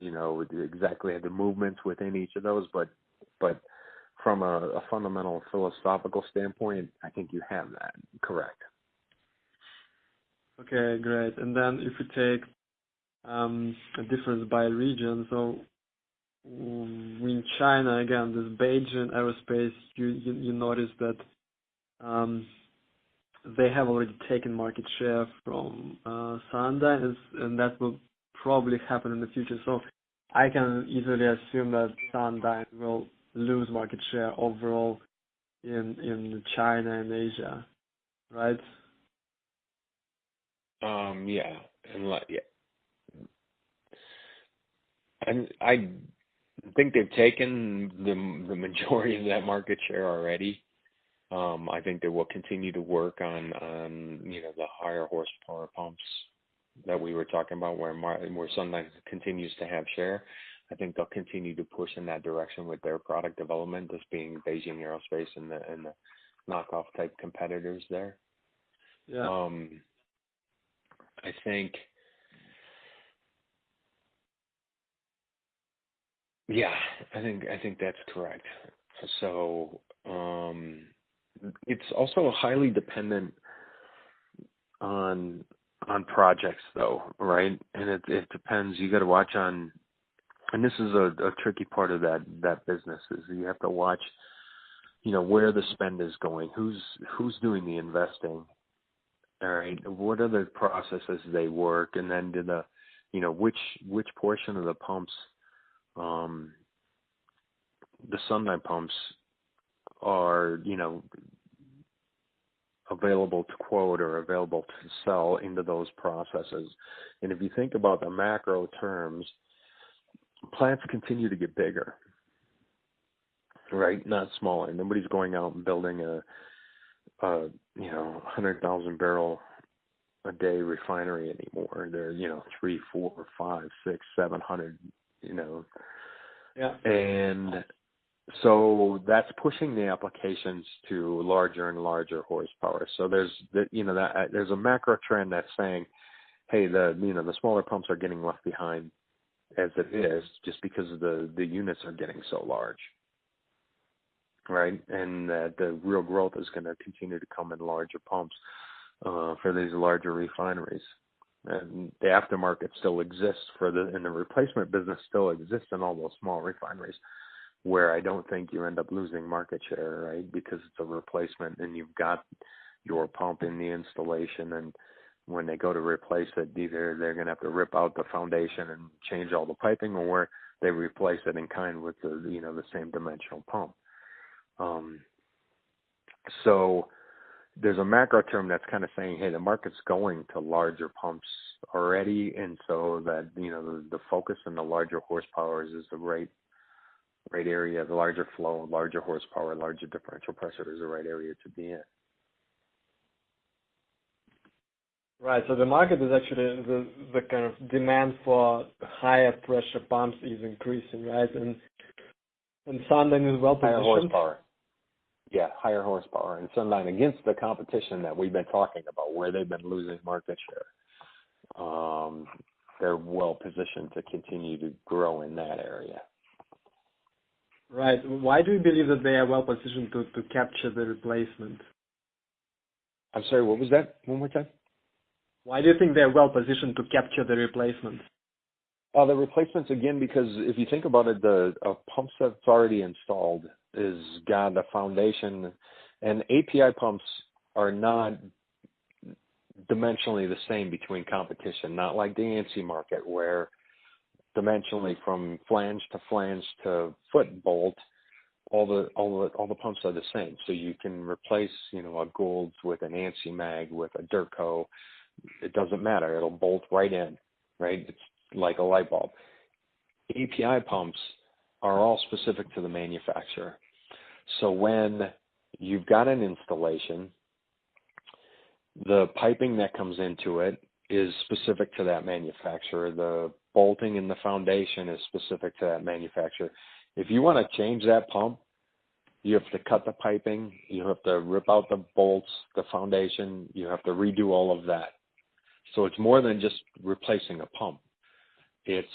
exactly the movements within each of those, but from a fundamental philosophical standpoint, I think you have that correct. Okay, great. And then if we take a difference by region, so in China, again, this Beijing Aerospace, you notice that they have already taken market share from Sundyne, and that will probably happen in the future. So I can easily assume that Sundyne will lose market share overall in China and Asia, right? Yeah, and I think they've taken the majority of that market share already. I think they will continue to work on the higher horsepower pumps that we were talking about, where Sundyne continues to have share. I think they'll continue to push in that direction with their product development, this being Beijing Aerospace and the knockoff type competitors there. Yeah. I think. Yeah, I think that's correct. So it's also highly dependent on projects, though, right? And it depends. You got to watch on, and this is a tricky part of that business is you have to watch, where the spend is going, who's doing the investing, all right? What are the processes they work, and then which portion of the pumps. The Sundyne pumps are, available to quote or available to sell into those processes. And if you think about the macro terms, plants continue to get bigger, right? Not smaller. Nobody's going out and building a 100,000 barrel a day refinery anymore. They're, 3, 4, 5, 6, 700, Yeah. And so that's pushing the applications to larger and larger horsepower. So there's a macro trend that's saying, hey, the smaller pumps are getting left behind as it is, just because the units are getting so large, right? And that the real growth is going to continue to come in larger pumps for these larger refineries. And the aftermarket still exists and the replacement business still exists in all those small refineries, where I don't think you end up losing market share, right? Because it's a replacement and you've got your pump in the installation, and when they go to replace it, either they're going to have to rip out the foundation and change all the piping, or they replace it in kind with the same dimensional pump. So there's a macro term that's kind of saying, hey, the market's going to larger pumps already, and so that the focus on the larger horsepowers is the right area. The larger flow, larger horsepower, larger differential pressure is the right area to be in. Right. So the market is actually the kind of demand for higher pressure pumps is increasing, right? And Sundyne is well positioned. Higher horsepower. Yeah, higher horsepower. And Sundyne, against the competition that we've been talking about, where they've been losing market share, they're well positioned to continue to grow in that area. Right. Why do you believe that they are well positioned to capture the replacement? I'm sorry, what was that? One more time? Why do you think they're well positioned to capture the replacement? The replacements, again, because if you think about it, a pump that's already installed is got a foundation, and API pumps are not dimensionally the same between competition, not like the ANSI market where dimensionally from flange to foot bolt, all the pumps are the same. So you can replace, a Goulds with an ANSI mag with a Durco. It doesn't matter. It'll bolt right in, right? It's like a light bulb. API pumps are all specific to the manufacturer. So when you've got an installation, the piping that comes into it is specific to that manufacturer. The bolting in the foundation is specific to that manufacturer. If you want to change that pump, you have to cut the piping, you have to rip out the bolts, the foundation, you have to redo all of that. So it's more than just replacing a pump. It's